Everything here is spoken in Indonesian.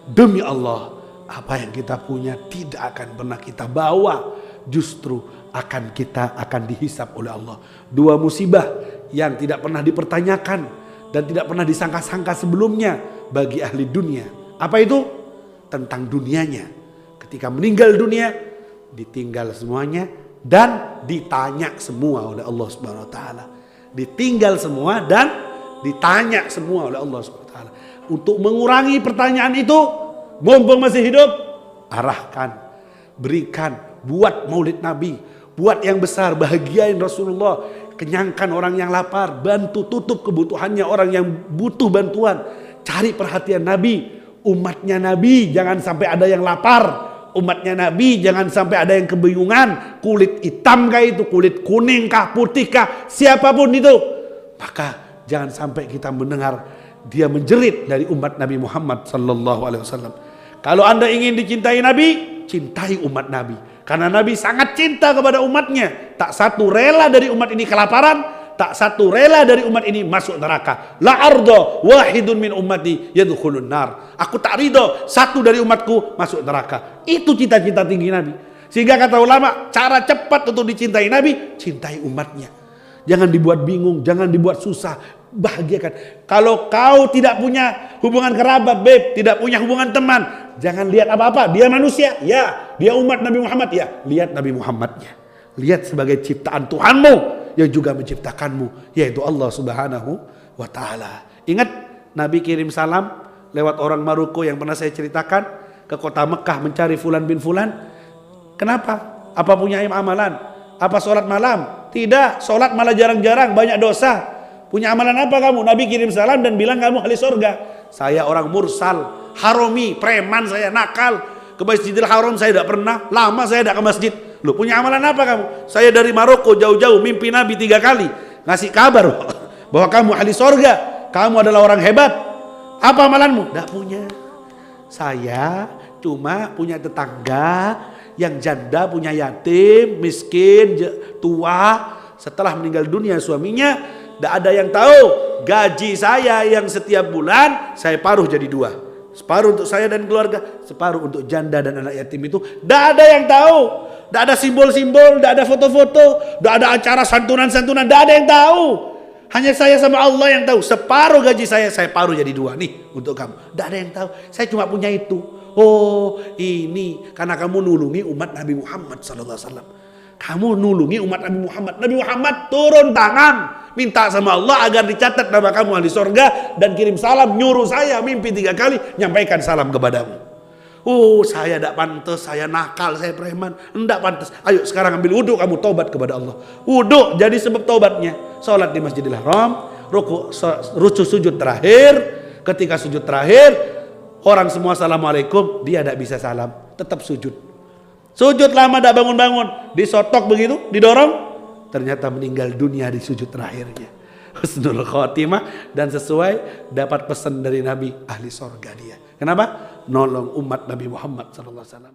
Demi Allah, apa yang kita punya tidak akan pernah kita bawa, justru akan dihisap oleh Allah. Dua musibah yang tidak pernah dipertanyakan dan tidak pernah disangka-sangka sebelumnya bagi ahli dunia. Apa itu? Tentang dunianya. Ketika meninggal dunia, ditinggal semuanya dan ditanya semua oleh Allah Subhanahu wa taala. Ditinggal semua dan ditanya semua oleh Allah Subhanahu wa taala. Untuk mengurangi pertanyaan itu, mumpung masih hidup, arahkan, berikan, buat maulid Nabi, buat yang besar, bahagiain Rasulullah, kenyangkan orang yang lapar, bantu tutup kebutuhannya orang yang butuh bantuan, cari perhatian Nabi, umatnya Nabi jangan sampai ada yang lapar, umatnya Nabi jangan sampai ada yang kebingungan, kulit hitam kah itu, kulit kuning kah, putih kah, siapapun itu, maka jangan sampai kita mendengar dia menjerit dari umat Nabi Muhammad sallallahu alaihi wasallam. Kalau Anda ingin dicintai Nabi, cintai umat Nabi. Karena Nabi sangat cinta kepada umatnya. Tak satu rela dari umat ini kelaparan, tak satu rela dari umat ini masuk neraka. La ardo wahidun min ummati yadkhulun nar. Aku tak ridho satu dari umatku masuk neraka. Itu cita-cita tinggi Nabi. Sehingga kata ulama, cara cepat untuk dicintai Nabi, cintai umatnya. Jangan dibuat bingung, jangan dibuat susah, bahagiakan. Kalau kau tidak punya hubungan kerabat, tidak punya hubungan teman, jangan lihat apa-apa. Dia manusia, ya. Dia umat Nabi Muhammad, ya. Lihat Nabi Muhammadnya. Lihat sebagai ciptaan Tuhanmu yang juga menciptakanmu, yaitu Allah Subhanahu wa taala. Ingat Nabi kirim salam lewat orang Maroko yang pernah saya ceritakan ke kota Mekah mencari fulan bin fulan. Kenapa? Apa punya amalan? Apa sholat malam? Tidak, sholat malah jarang-jarang, banyak dosa. Punya amalan apa kamu? Nabi kirim salam dan bilang kamu ahli surga. Saya orang mursal, haromi, preman saya, nakal. Ke Masjidil Haram saya tidak pernah, lama saya tidak ke masjid. Loh, punya amalan apa kamu? Saya dari Maroko jauh-jauh mimpi Nabi 3 kali. Ngasih kabar bahwa kamu ahli surga. Kamu adalah orang hebat. Apa amalanmu? Tidak punya. Saya cuma punya tetangga yang janda, punya yatim, miskin, tua. Setelah meninggal dunia suaminya, tidak ada yang tahu. Gaji saya yang setiap bulan saya paruh jadi 2. Separuh untuk saya dan keluarga, separuh untuk janda dan anak yatim itu. Tidak ada yang tahu. Tidak ada simbol-simbol, tidak ada foto-foto, tidak ada acara santunan-santunan, tidak ada yang tahu. Hanya saya sama Allah yang tahu. Separuh gaji saya paruh jadi 2 nih untuk kamu. Tidak ada yang tahu. Saya cuma punya itu. Oh, ini karena kamu nulungi umat Nabi Muhammad sallallahu alaihi wasallam. Kamu nulungi umat Nabi Muhammad. Nabi Muhammad turun tangan minta sama Allah agar dicatat nama kamu ahli surga dan kirim salam, nyuruh saya mimpi 3 kali nyampaikan salam kepadamu. Oh, saya tidak pantas, saya nakal, saya preman. Tidak pantas. Ayo sekarang ambil wudhu, kamu taubat kepada Allah. Wudhu jadi sebab taubatnya. Salat di Masjidil Haram, ruku sujud terakhir. Ketika sujud terakhir, orang semua assalamualaikum, dia tidak bisa salam, tetap sujud. Sujud lama tidak bangun-bangun, disotok begitu, didorong, ternyata meninggal dunia di sujud terakhirnya. Husnul khotimah dan sesuai dapat pesan dari Nabi, ahli surga dia. Kenapa? Nolong umat Nabi Muhammad sallallahu alaihi wasallam.